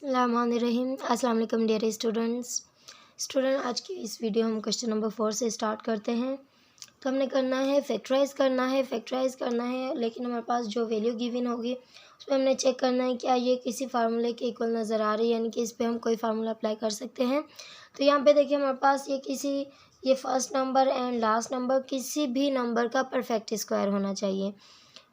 बिस्मिल्लाहिर्रहमानिर्रहीम। अस्सलाम वालेकुम डियर स्टूडेंट, आज की इस वीडियो हम क्वेश्चन नंबर 4 से स्टार्ट करते हैं। तो हमने करना है फैक्टराइज़ करना है, लेकिन हमारे पास जो वैल्यू गिवन होगी उसमें हमने चेक करना है क्या ये किसी फार्मूले के इक्वल नज़र आ रही है, यानी कि इस पर हम कोई फार्मूला अप्लाई कर सकते हैं। तो यहाँ पे देखिए हमारे पास ये first number and last number किसी भी नंबर का परफेक्ट स्क्वायर होना चाहिए।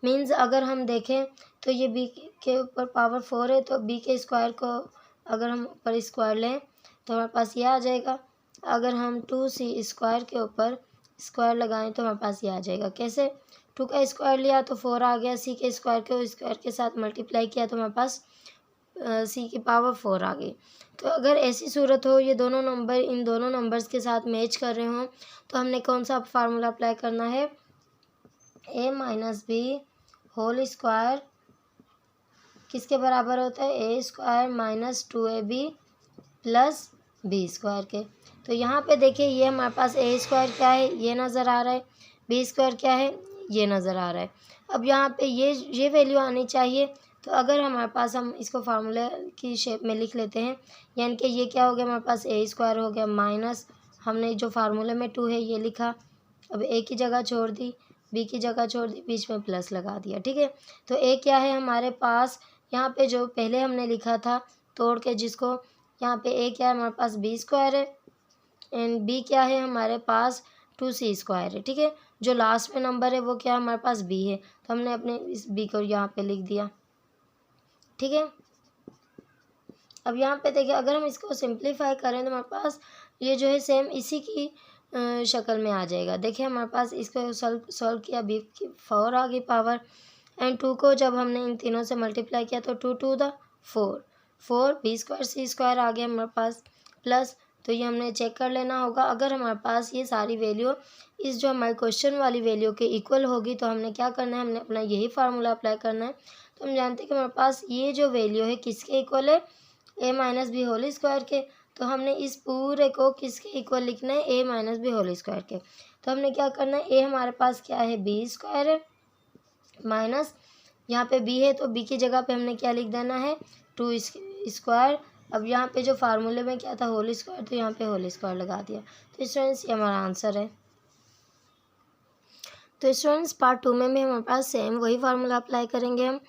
मीन्स अगर हम देखें तो ये बी के ऊपर पावर 4 है, तो बी के स्क्वायर को अगर हम ऊपर स्क्वायर लें तो हमारे पास ये आ जाएगा। अगर हम 2c स्क्वायर के ऊपर स्क्वायर लगाएं तो हमारे पास ये आ जाएगा। कैसे? 2 का स्क्वायर लिया तो 4 आ गया, c के स्क्वायर को स्क्वायर के साथ मल्टीप्लाई किया तो हमारे पास c की पावर 4 आ गई। तो अगर ऐसी सूरत हो ये दोनों नंबर इन दोनों नंबर्स के साथ मैच कर रहे हों तो हमने कौन सा फार्मूला अप्लाई करना है? a minus B whole square किसके बराबर होता है? A square minus 2ab plus B square के। तो यहाँ पे देखिए ये हमारे पास ए स्क्वायर क्या है, ये नज़र आ रहा है, बी स्क्वायर क्या है, ये नज़र आ रहा है। अब यहाँ पे ये वैल्यू आनी चाहिए। तो अगर हमारे पास हम इसको फार्मूले की शेप में लिख लेते हैं, यानी कि ये क्या हो गया हमारे पास? ए स्क्वायर हो गया माइनस हमने जो फार्मूले में 2 है ये लिखा, अब ए की जगह छोड़ दी, बी की जगह छोड़ दी, बीच में प्लस लगा दिया। ठीक है, तो ए क्या है हमारे पास? यहाँ पे जो पहले हमने लिखा था तोड़ के, जिसको यहाँ पे ए क्या है हमारे पास? बी स्क्वायर है एंड बी क्या है हमारे पास? 2c स्क्वायर है। ठीक है, जो लास्ट में नंबर है वो क्या है हमारे पास? बी है, तो हमने अपने इस बी को यहाँ पे लिख दिया। ठीक है, अब यहाँ पे देखिए अगर हम इसको सिंप्लीफाई करें तो हमारे पास ये जो है सेम इसी की शक्ल में आ जाएगा। देखिए हमारे पास इसको सॉल्व किया, बी की 4 आ गई पावर एंड 2 को जब हमने इन तीनों से मल्टीप्लाई किया तो 2 to the 4 B square C square आ गया हमारे पास प्लस। तो ये हमने चेक कर लेना होगा। अगर हमारे पास ये सारी वैल्यू इस जो हमारे क्वेश्चन वाली वैल्यू के इक्वल होगी तो हमने क्या करना है? हमने अपना यही फार्मूला अप्लाई करना है। तो हम जानते हैं कि हमारे पास ये जो वैल्यू है किसके इक्वल है? ए माइनस बी होल स्क्वायर के। तो हमने इस पूरे को किसके इक्वल लिखना है? ए माइनस बी होल स्क्वायर के। तो हमने क्या करना है? ए हमारे पास क्या है? बी स्क्वायर है माइनस यहाँ पे बी है तो बी की जगह पे हमने क्या लिख देना है? 2 स्क्वायर। अब यहाँ पे जो फार्मूले में क्या था? होल स्क्वायर, तो यहाँ पे होल स्क्वायर लगा दिया। तो स्टूडेंट्स ये हमारा आंसर है। तो स्टूडेंट्स पार्ट 2 में भी हमारे पास सेम वही फार्मूला अप्लाई करेंगे हम।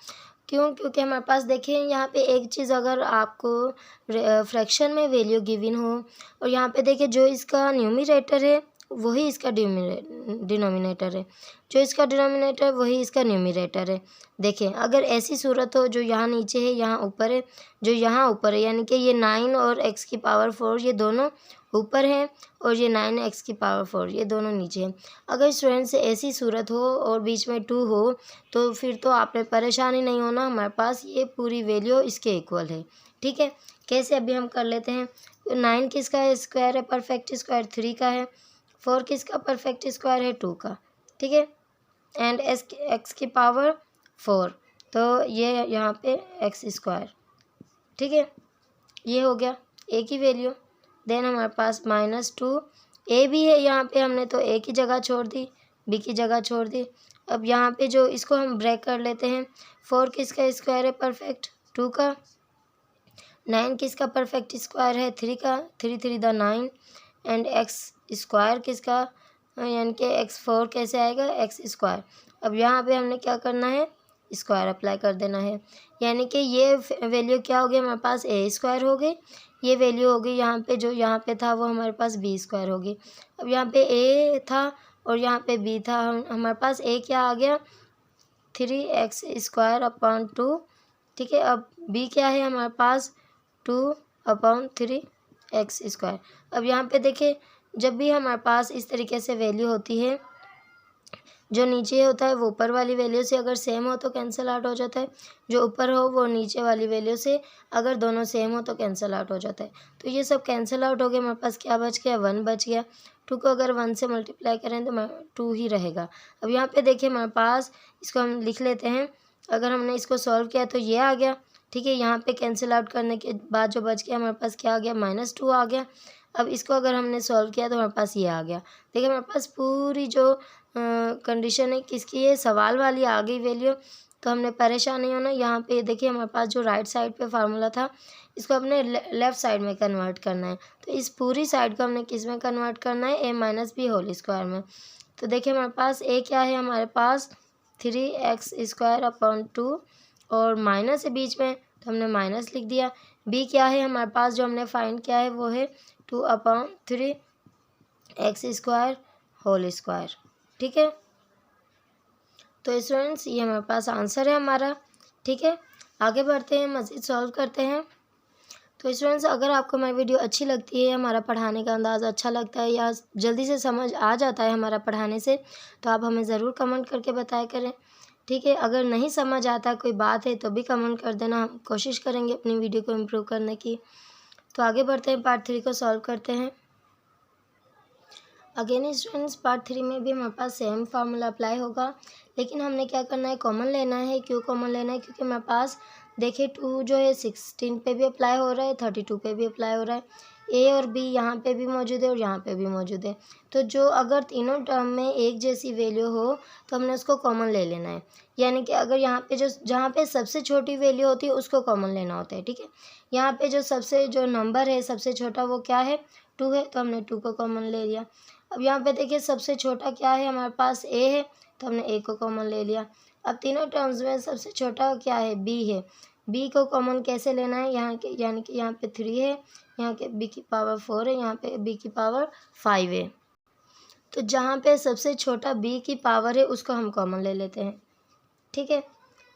क्यों? क्योंकि हमारे पास देखिए यहाँ पे एक चीज़, अगर आपको फ्रैक्शन में वैल्यू गिवन हो और यहाँ पे देखिए जो इसका न्यूमरेटर है वही इसका डिनोमिनेटर है, जो इसका डिनोमिनेटर वही इसका न्यूमरेटर है। देखिए अगर ऐसी सूरत हो जो यहाँ नीचे है यहाँ ऊपर है, जो यहाँ ऊपर है यानी कि ये 9 और x की पावर 4 ये दोनों ऊपर हैं और ये 9x की पावर 4 ये दोनों नीचे हैं। अगर स्टूडेंट्स ऐसी सूरत हो और बीच में 2 हो तो फिर तो आपने परेशानी नहीं होना, हमारे पास ये पूरी वैल्यू इसके इक्वल है। ठीक है, कैसे अभी हम कर लेते हैं। 9 किसका स्क्वायर है? परफेक्ट स्क्वायर 3 का है। 4 किसका परफेक्ट स्क्वायर है? 2 का। ठीक है, एंड एक्स की पावर 4, तो ये यहाँ पे एक्स स्क्वायर। ठीक है, ये हो गया ए की वैल्यू। देन हमारे पास -2 ए भी है यहाँ पे, हमने तो ए की जगह छोड़ दी, बी की जगह छोड़ दी। अब यहाँ पे जो इसको हम ब्रेक कर लेते हैं। 4 किसका स्क्वायर है? परफेक्ट 2 का। 9 किसका परफेक्ट स्क्वायर है? 3 का। 3 3 द 9 एंड एक्स स्क्वायर किसका? यानी कि x4 कैसे आएगा? X square. अब यहाँ पे हमने क्या करना है? स्क्वायर अप्लाई कर देना है, यानी कि ये वैल्यू क्या हो गई हमारे पास? ए स्क्वायर हो गई। ये वैल्यू हो गई यहाँ पे, जो यहाँ पे था वो हमारे पास बी स्क्वायर होगी। अब यहाँ पे ए था और यहाँ पे बी था, हमारे पास ए क्या आ गया? 3x square upon 2। ठीक है, अब बी क्या है हमारे पास? 2/3x square. अब यहाँ पे देखिए जब भी हमारे पास इस तरीके से वैल्यू होती है, जो नीचे होता है वो ऊपर वाली वैल्यू से अगर सेम हो तो कैंसिल आउट हो जाता है, जो ऊपर हो वो नीचे वाली वैल्यू से अगर दोनों सेम हो तो कैंसिल आउट हो जाता है। तो ये सब कैंसिल आउट हो गया, हमारे पास क्या बच गया? 1 बच गया। 2 को अगर 1 से मल्टीप्लाई करें तो 2 ही रहेगा। अब यहाँ पे देखिए हमारे पास, इसको हम लिख लेते हैं। अगर हमने इसको सॉल्व किया तो ये आ गया। ठीक है, यहाँ पे कैंसिल आउट करने के बाद जो बच गया हमारे पास क्या आ गया? -2 आ गया। अब इसको अगर हमने सॉल्व किया तो हमारे पास ये आ गया। देखिए हमारे पास पूरी जो कंडीशन है किसकी है? सवाल वाली आ गई वैल्यू। तो हमने परेशान नहीं होना। यहाँ पे देखिए हमारे पास जो राइट साइड पे फार्मूला था इसको अपने लेफ़्ट साइड में कन्वर्ट करना है। तो इस पूरी साइड को हमने किस में कन्वर्ट करना है, ए माइनस बी होल स्क्वायर में। तो देखिए हमारे पास ए क्या है, हमारे पास 3x² अपॉन 2 और माइनस है बीच में तो हमने माइनस लिख दिया। बी क्या है हमारे पास, जो हमने फाइंड किया है वो है 2/3x² होल स्क्वायर। ठीक है, तो स्टूडेंट्स ये हमारे पास आंसर है हमारा। ठीक है, आगे बढ़ते हैं, मज़ीद सॉल्व करते हैं। तो स्टूडेंट्स अगर आपको हमारी वीडियो अच्छी लगती है, हमारा पढ़ाने का अंदाज़ अच्छा लगता है या जल्दी से समझ आ जाता है हमारा पढ़ाने से, तो आप हमें ज़रूर कमेंट करके बताया करें। ठीक है, अगर नहीं समझ आता कोई बात है तो भी कमेंट कर देना, हम कोशिश करेंगे अपनी वीडियो को इम्प्रूव करने की। तो आगे बढ़ते हैं, पार्ट 3 को सॉल्व करते हैं। अगेन स्टूडेंट्स पार्ट 3 में भी हमारे पास सेम फार्मूला अप्लाई होगा, लेकिन हमने क्या करना है, कॉमन लेना है। क्यों कॉमन लेना है, क्योंकि हमारे पास देखिए 2 जो है 16 पे भी अप्लाई हो रहा है, 32 पे भी अप्लाई हो रहा है। ए और बी यहाँ पे भी मौजूद है और यहाँ पे भी मौजूद है। तो जो अगर तीनों टर्म में एक जैसी वैल्यू हो तो हमने उसको कॉमन ले लेना है। यानी कि अगर यहाँ पे जो जहाँ पे सबसे छोटी वैल्यू होती है उसको कॉमन लेना होता है। ठीक है, यहाँ पे जो नंबर है सबसे छोटा वो क्या है, 2 है, तो हमने 2 को कॉमन ले लिया। अब यहाँ पे देखिए सबसे छोटा क्या है, हमारे पास ए है, तो हमने ए को कॉमन ले लिया। अब तीनों टर्म्स में सबसे छोटा क्या है, बी है। बी को कॉमन कैसे लेना है, यहाँ के यानी कि यहाँ पे 3 है, यहाँ के बी की पावर 4 है, यहाँ पे बी की पावर 5 है। तो जहाँ पे सबसे छोटा बी की पावर है उसको हम कॉमन ले लेते हैं। ठीक है,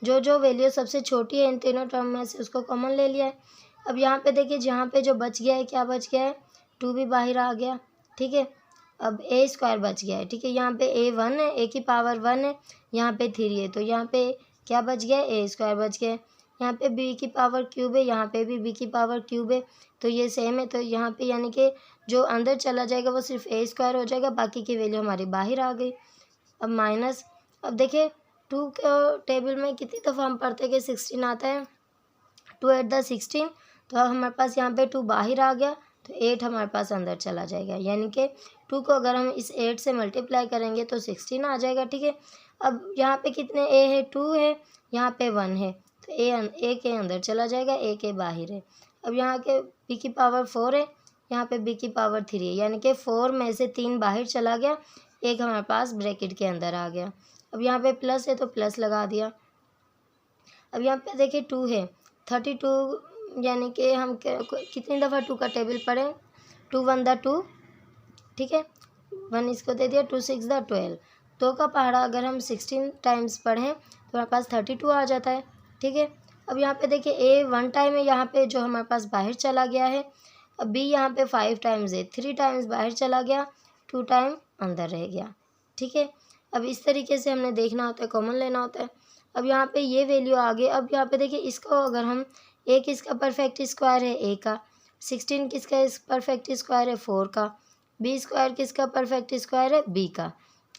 जो वैल्यू सबसे छोटी है इन तीनों टर्म में से उसको कॉमन ले लिया है। अब यहाँ पे देखिए जहाँ पे जो बच गया है, क्या बच गया है, 2 भी बाहर आ गया। ठीक है, अब ए स्क्वायर बच गया है। ठीक है, यहाँ पे ए 1 है, ए की पावर 1 है, यहाँ पे 3 है, तो यहाँ पे क्या बच गया, ए स्क्वायर बच गया है। यहाँ पे बी की पावर क्यूब है, यहाँ पे भी बी की पावर क्यूब है, तो ये सेम है। तो यहाँ पे यानी कि जो अंदर चला जाएगा वो सिर्फ ए स्क्वायर हो जाएगा, बाकी की वैल्यू हमारी बाहर आ गई। अब माइनस, अब देखिए 2 के टेबल में कितनी दफ़ा हम पढ़ते हैं कि 16 आता है, 2 8 द 16, तो अब हमारे पास यहाँ पे 2 बाहर आ गया, तो 8 हमारे पास अंदर चला जाएगा। यानी कि 2 को अगर हम इस 8 से मल्टीप्लाई करेंगे तो 16 आ जाएगा। ठीक है, अब यहाँ पे कितने ए है, 2 है, यहाँ पे 1 है, तो ए के अंदर चला जाएगा, ए के बाहर है। अब यहाँ के बी की पावर 4 है, यहाँ पे बी की पावर 3 है, यानी कि 4 में से 3 बाहर चला गया, एक हमारे पास ब्रैकेट के अंदर आ गया। अब यहाँ पे प्लस है तो प्लस लगा दिया। अब यहाँ पे देखिए 2 है, 32, यानी कि हम कितनी दफ़ा 2 का टेबल पढ़ें, 2 1 द 2, ठीक है, 1 इसको दे दिया, 2 6 द 12, 2 का पहाड़ा अगर हम 16 टाइम्स पढ़ें तो हमारे पास 32 आ जाता है। ठीक है, अब यहाँ पे देखिए ए 1 टाइम है, यहाँ पे जो हमारे पास बाहर चला गया है। अब बी यहाँ पे 5 टाइम्स है, 3 टाइम्स बाहर चला गया, 2 टाइम अंदर रह गया। ठीक है, अब इस तरीके से हमने देखना होता है, कॉमन लेना होता है। अब यहाँ पे ये वैल्यू आ गई। अब यहाँ पे देखिए इसको अगर हम ए किसका परफेक्ट स्क्वायर है, ए का, 16 किसका परफेक्ट स्क्वायर है, 4 का, बी स्क्वायर किसका परफेक्ट स्क्वायर है, बी का।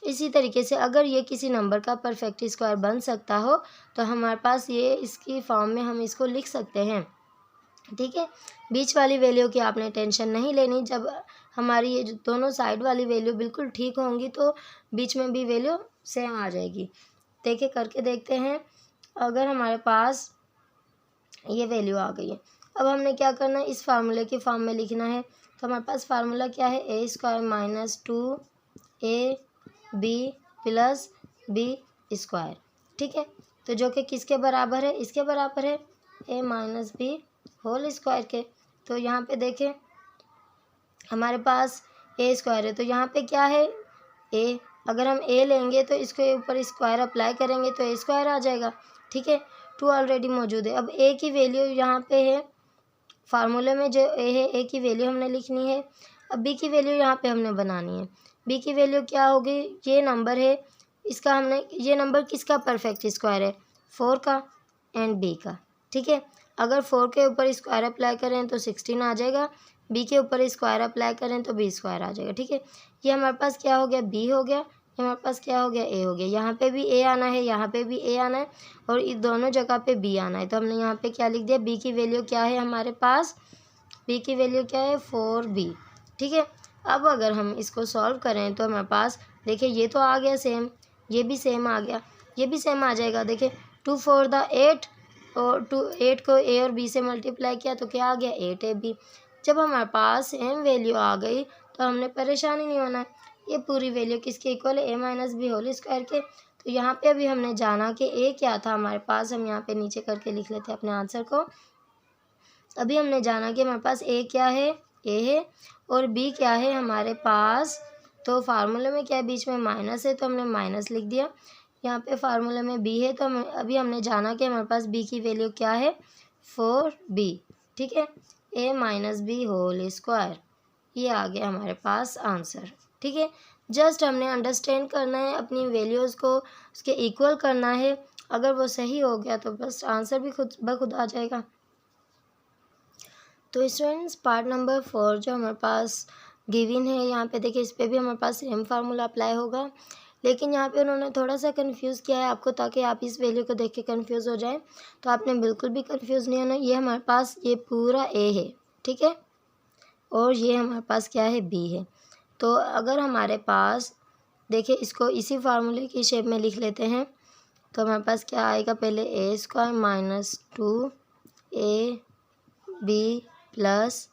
इसी तरीके से अगर ये किसी नंबर का परफेक्ट स्क्वायर बन सकता हो तो हमारे पास ये इसकी फॉर्म में हम इसको लिख सकते हैं। ठीक है, बीच वाली वैल्यू की आपने टेंशन नहीं लेनी। जब हमारी ये जो दोनों साइड वाली वैल्यू बिल्कुल ठीक होंगी तो बीच में भी वैल्यू सेम आ जाएगी। देखिए करके देखते हैं, अगर हमारे पास ये वैल्यू आ गई है, अब हमने क्या करना है, इस फार्मूले की फॉर्म में लिखना है। तो हमारे पास फार्मूला क्या है, A square minus 2 A B plus B square. ठीक है, तो जो कि किसके बराबर है, इसके बराबर है, ए माइनस बी होल स्क्वायर के। तो यहाँ पे देखें हमारे पास ए स्क्वायर है, तो यहाँ पे क्या है, ए, अगर हम ए लेंगे तो इसके ऊपर स्क्वायर अप्लाई करेंगे तो ए स्क्वायर आ जाएगा। ठीक है, 2 ऑलरेडी मौजूद है। अब ए की वैल्यू यहाँ पे है, फार्मूले में जो ए है, ए की वैल्यू हमने लिखनी है। अब बी की वैल्यू यहाँ पे हमने बनानी है। बी की वैल्यू क्या होगी, ये नंबर है, इसका हमने, ये नंबर किसका परफेक्ट स्क्वायर है, 4 का एंड बी का। ठीक है, अगर 4 के ऊपर स्क्वायर अप्लाई करें तो 16 आ जाएगा, बी के ऊपर स्क्वायर अप्लाई करें तो बी स्क्वायर आ जाएगा। ठीक है, ये हमारे पास क्या हो गया, बी हो गया, ये हमारे पास क्या हो गया, ए हो गया। यहाँ पे भी ए आना है, यहाँ पे भी ए आना है और इस दोनों जगह पे बी आना है। तो हमने यहाँ पे क्या लिख दिया, बी की वैल्यू क्या है हमारे पास, बी की वैल्यू क्या है, 4b। ठीक है, अब अगर हम इसको सॉल्व करें तो हमारे पास देखिए ये तो आ गया सेम, ये भी सेम आ गया, ये भी सेम आ जाएगा। देखिए 2 4 द 8, और 8 को ए और बी से मल्टीप्लाई किया तो क्या आ गया 8ab। जब हमारे पास सेम वैल्यू आ गई तो हमने परेशानी नहीं होना है। ये पूरी वैल्यू किसके इक्वल है, a-b होल स्क्वायर के। तो यहाँ पे अभी हमने जाना कि ए क्या था हमारे पास, हम यहाँ पे नीचे करके लिख लेते हैं अपने आंसर को। अभी हमने जाना कि हमारे पास ए क्या है, ए है, और बी क्या है हमारे पास। तो फार्मूले में क्या है, बीच में माइनस है तो हमने माइनस लिख दिया। यहाँ पे फार्मूले में बी है तो अभी हमने जाना कि हमारे पास बी की वैल्यू क्या है 4b। ठीक है, a-b होल स्क्वायर, ये आ गया हमारे पास आंसर। ठीक है, जस्ट हमने अंडरस्टैंड करना है, अपनी वैल्यूज़ को उसके इक्वल करना है। अगर वो सही हो गया तो बस आंसर भी खुद ब खुद आ जाएगा। तो स्टूडेंट्स पार्ट नंबर 4 जो हमारे पास गिवन है, यहाँ पे देखिए इस पर भी हमारे पास सेम फार्मूला अप्लाई होगा, लेकिन यहाँ पे उन्होंने थोड़ा सा कंफ्यूज किया है आपको, ताकि आप इस वैल्यू को देख के कंफ्यूज हो जाएं। तो आपने बिल्कुल भी कंफ्यूज नहीं होना। ये हमारे पास ये पूरा ए है, ठीक है, और ये हमारे पास क्या है बी है। तो अगर हमारे पास देखिए इसको इसी फार्मूले की शेप में लिख लेते हैं तो हमारे पास क्या आएगा, पहले A square minus 2ab plus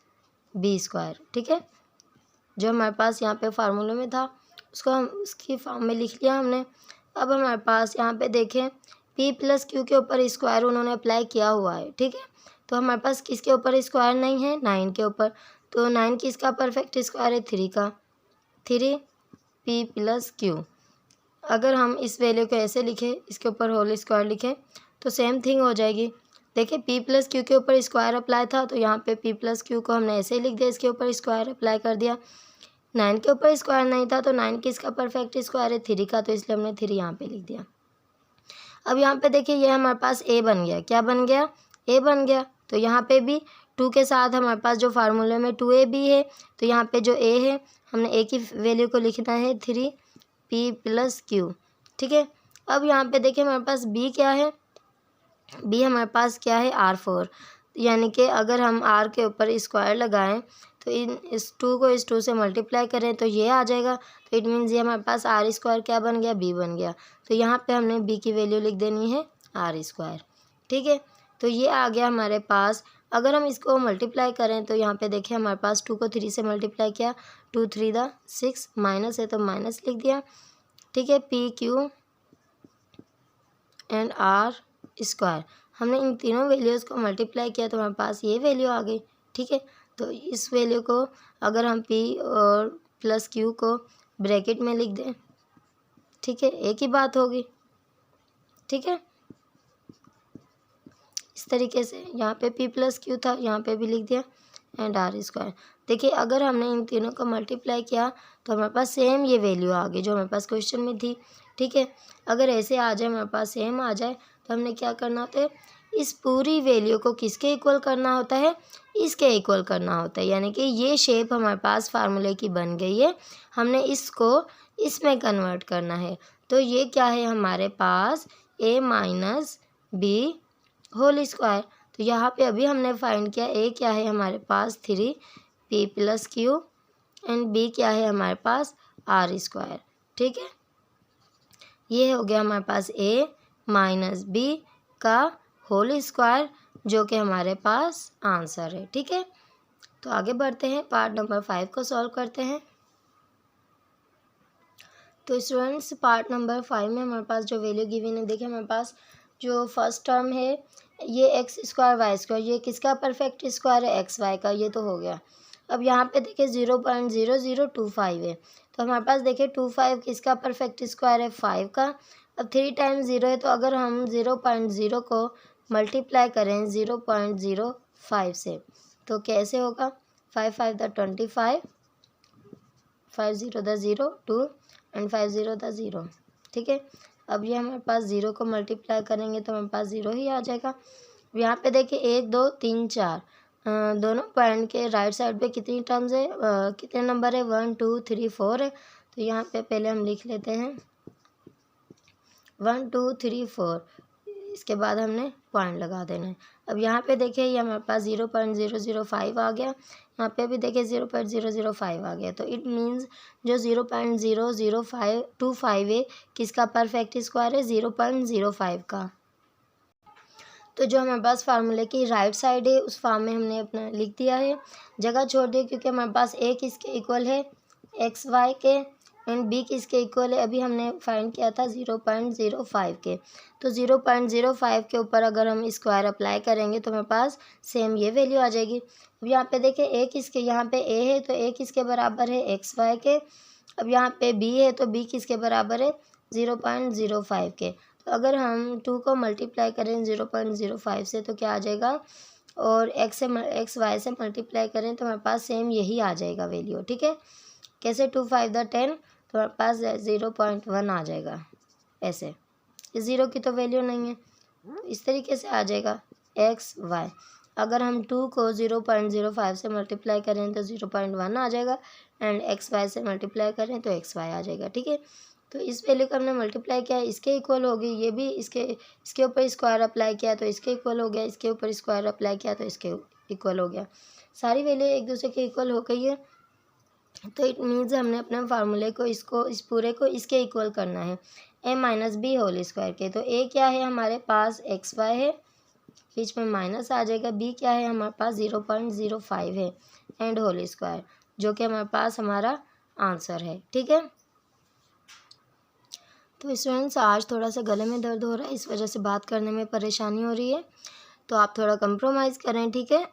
B square. ठीक है, जो हमारे पास यहाँ पे फार्मूले में था उसको हम उसकी फॉर्म में लिख लिया हमने। अब हमारे पास यहाँ पे देखें p प्लस क्यू के ऊपर स्क्वायर उन्होंने अप्लाई किया हुआ है। ठीक है, तो हमारे पास किसके ऊपर स्क्वायर नहीं है, 9 के ऊपर। तो 9 किसका परफेक्ट स्क्वायर है, 3 का, 3p प्लस क्यू। अगर हम इस वैल्यू को ऐसे लिखें, इसके ऊपर होल स्क्वायर लिखें तो सेम थिंग हो जाएगी। देखिए p प्लस क्यू के ऊपर स्क्वायर अप्लाई था तो यहाँ पे p प्लस क्यू को हमने ऐसे ही लिख दिया, इसके ऊपर स्क्वायर अप्लाई कर दिया। 9 के ऊपर स्क्वायर नहीं था तो 9 किसका परफेक्ट स्क्वायर है, 3 का, तो इसलिए हमने 3 यहाँ पे लिख दिया। अब यहाँ पे देखिए ये हमारे पास a बन गया, क्या बन गया, a बन गया। तो यहाँ पे भी 2 के साथ हमारे पास जो फार्मूले में 2ab है, तो यहाँ पे जो a है हमने a की वैल्यू को लिखना है 3p प्लस क्यू। ठीक है, अब यहाँ पे देखिए हमारे पास b क्या है, b हमारे पास क्या है r4, यानी कि अगर हम r के ऊपर स्क्वायर लगाएं तो इस 2 को इस 2 से मल्टीप्लाई करें तो ये आ जाएगा। तो इट मीन्स ये हमारे पास r स्क्वायर क्या बन गया, b बन गया। तो यहाँ पे हमने b की वैल्यू लिख देनी है r स्क्वायर। ठीक है, तो ये आ गया हमारे पास। अगर हम इसको मल्टीप्लाई करें तो यहाँ पे देखिए हमारे पास 2 को 3 से मल्टीप्लाई किया, 2 3 6, माइनस है तो माइनस लिख दिया। ठीक है, p q and r square, हमने इन तीनों वैल्यूज़ को मल्टीप्लाई किया तो हमारे पास ये वैल्यू आ गई। ठीक है, तो इस वैल्यू को अगर हम p और प्लस q को ब्रैकेट में लिख दें, ठीक है, एक ही बात होगी। ठीक है, इस तरीके से यहाँ पे p प्लस q था, यहाँ पे भी लिख दिया एंड r स्क्वायर। देखिए अगर हमने इन तीनों को मल्टीप्लाई किया तो हमारे पास सेम ये वैल्यू आ गई जो हमारे पास क्वेश्चन में थी। ठीक है, अगर ऐसे आ जाए हमारे पास सेम आ जाए तो हमने क्या करना होता है, इस पूरी वैल्यू को किसके इक्वल करना होता है, इसके इक्वल करना होता है। यानी कि ये शेप हमारे पास फार्मूले की बन गई है, हमने इसको इसमें कन्वर्ट करना है। तो ये क्या है हमारे पास a-b होल स्क्वायर। तो यहाँ पे अभी हमने फाइंड किया a क्या है हमारे पास 3p plus Q and b क्या है हमारे पास r स्क्वायर। ठीक है, ये हो गया हमारे पास a-b का होल स्क्वायर जो कि हमारे पास आंसर है। ठीक है, तो आगे बढ़ते हैं, पार्ट नंबर 5 को सॉल्व करते हैं। तो स्टूडेंट्स पार्ट नंबर 5 में हमारे पास जो वैल्यू गिवन है, देखिए हमारे पास जो फर्स्ट टर्म है ये एक्स स्क्वायर वाई स्क्वायर, ये किसका परफेक्ट स्क्वायर है, एक्स वाई का, ये तो हो गया। अब यहाँ पे देखिए 0.0025 है, तो हमारे पास देखिए 25 किसका परफेक्ट स्क्वायर है, 5 का। अब 3 टाइम्स 0 है, तो अगर हम 0.0 को मल्टीप्लाई करें 0.05 से तो कैसे होगा, 5 5 द 25, 5 0 द 0 2 एंड 5 0 द 0। ठीक है, अब ये हमारे पास 0 को मल्टीप्लाई करेंगे तो हमारे पास 0 ही आ जाएगा। यहाँ पे देखिए 1 2 3 4 दोनों पॉइंट के राइट साइड पे कितनी टर्म्स है, कितने नंबर है, 1 2 3 4 है। तो यहाँ पे पहले हम लिख लेते हैं 1 2 3 4, इसके बाद हमने पॉइंट लगा देना है। अब यहाँ पे देखिए ये हमारे पास 0.005 आ गया, यहाँ पे भी देखिए 0.005 आ गया। तो इट मीन्स जो 0.00525 है किसका परफेक्ट स्क्वायर है, 0.05 का। तो जो हमारे पास फार्मूले की राइट साइड है उस फॉर्म में हमने अपना लिख दिया है, जगह छोड़ दी क्योंकि हमारे पास ए किसके इक्वल है, एक्स वाई के, एंड बी किसके इक्वल है, अभी हमने फाइंड किया था 0.05 के। तो 0.05 के ऊपर अगर हम स्क्वायर अप्लाई करेंगे तो हमारे पास सेम ये वैल्यू आ जाएगी। अब यहाँ पे देखिए ए किसके, यहाँ पे ए है तो ए किसके बराबर है, एक्स वाई के। अब यहाँ पे बी है तो बी किसके बराबर है, 0.05 के। तो अगर हम 2 को मल्टीप्लाई करें 0.05 से तो क्या आ जाएगा, और एक्स वाई से मल्टीप्लाई करें तो हमारे पास सेम यही आ जाएगा वैल्यू। ठीक है, कैसे 2 5 10, तो हमारे पास 0.1 आ जाएगा ऐसे। इस 0 की तो वैल्यू नहीं है, तो इस तरीके से आ जाएगा एक्स वाई। अगर हम 2 को 0.05 से मल्टीप्लाई करें तो 0.1 आ जाएगा, एंड एक्स वाई से मल्टीप्लाई करें तो एक्स वाई आ जाएगा। ठीक है, तो इस वैल्यू को हमने मल्टीप्लाई किया, इसके इक्वल होगी, ये भी इसके ऊपर स्क्वायर अप्लाई किया तो इसके इक्वल हो गया, इसके ऊपर स्क्वायर अप्लाई किया तो इसके इक्वल हो गया। सारी वैल्यू एक दूसरे के इक्वल हो गई है, तो इट मीन्स हमने अपने फार्मूले को इस पूरे को इसके इक्वल करना है, ए माइनस बी होल स्क्वायर के। तो ए क्या है हमारे पास, एक्स वाई है, बीच में माइनस आ जाएगा, बी क्या है हमारे पास 0.05 है, एंड होल स्क्वायर, जो कि हमारे पास हमारा आंसर है। ठीक है, तो स्टूडेंट्स आज थोड़ा सा गले में दर्द हो रहा है, इस वजह से बात करने में परेशानी हो रही है, तो आप थोड़ा कंप्रोमाइज़ करें। ठीक है,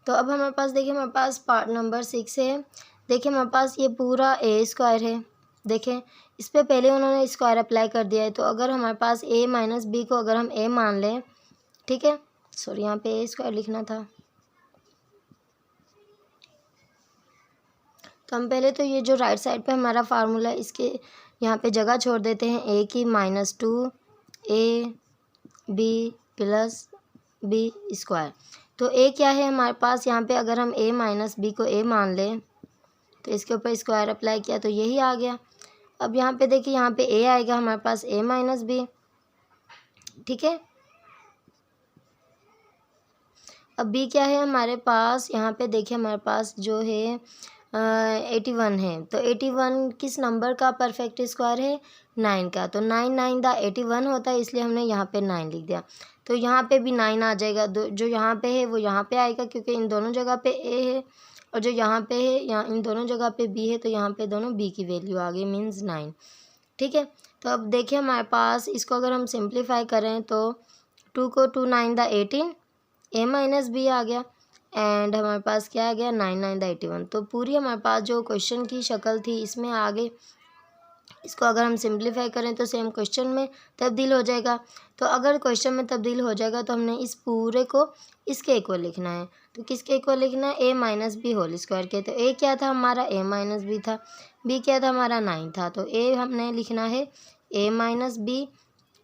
तो अब हमारे पास देखिए, हमारे पास पार्ट नंबर 6 है। देखिए हमारे पास ये पूरा ए स्क्वायर है, देखें इस पर पहले उन्होंने स्क्वायर अप्लाई कर दिया है। तो अगर हमारे पास ए माइनस बी को अगर हम ए मान लें, ठीक है, सॉरी यहाँ पे ए स्क्वायर लिखना था, तो हम पहले तो ये जो राइट साइड पे हमारा फार्मूला है इसके यहाँ पे जगह छोड़ देते हैं, ए की -2 A B plus B square. तो ए क्या है हमारे पास, यहाँ पे अगर हम ए माइनस बी को ए मान लें तो इसके ऊपर स्क्वायर अप्लाई किया तो यही आ गया। अब यहाँ पे देखिए, यहाँ पे ए आएगा हमारे पास ए माइनस बी। ठीक है, अब बी क्या है हमारे पास, यहाँ पे देखिए हमारे पास जो है 81 है। तो 81 किस नंबर का परफेक्ट स्क्वायर है, 9 का। तो 9 9 दा 81 होता है, इसलिए हमने यहाँ पे 9 लिख दिया। तो यहाँ पे भी 9 आ जाएगा, जो यहाँ पे है वो यहाँ पे आएगा क्योंकि इन दोनों जगह पे ए है, और जो यहाँ पे है यहाँ इन दोनों जगह पे बी है, तो यहाँ पे दोनों बी की वैल्यू आ गई, मीन्स 9। ठीक है, तो अब देखिए हमारे पास इसको अगर हम सिंप्लीफाई करें तो 2 को 2 9 दा 18, ए माइनस बी आ गया, एंड हमारे पास क्या आ गया 9 9 दा 81। तो पूरी हमारे पास जो क्वेश्चन की शक्ल थी इसमें आ गई। इसको अगर हम सिंप्लीफाई करें तो सेम क्वेश्चन में तब्दील हो जाएगा। तो अगर क्वेश्चन में तब्दील हो जाएगा तो हमने इस पूरे को इसके इक्वल लिखना है। तो किसके इक्वल लिखना है, ए माइनस बी होल स्क्वायर के। तो ए क्या था हमारा, ए माइनस बी था, बी क्या था हमारा 9 था, तो ए हमने लिखना है ए माइनस बी।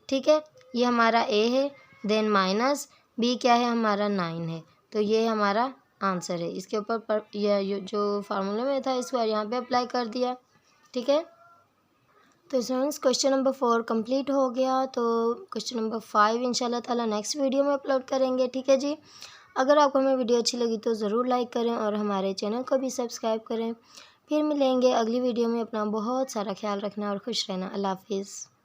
ठीक है, ये हमारा ए है, देन माइनस बी क्या है हमारा 9 है, तो ये हमारा आंसर है। इसके ऊपर ये जो फार्मूले में था इसको यहाँ पे अप्लाई कर दिया। ठीक है, तो स्टूडेंट्स क्वेश्चन नंबर 4 कंप्लीट हो गया। तो क्वेश्चन नंबर 5 इंशाल्लाह ताला नेक्स्ट वीडियो में अपलोड करेंगे। ठीक है जी, अगर आपको हमें वीडियो अच्छी लगी तो ज़रूर लाइक करें और हमारे चैनल को भी सब्सक्राइब करें। फिर मिलेंगे अगली वीडियो में। अपना बहुत सारा ख्याल रखना और खुश रहना। अल्लाह हाफिज़।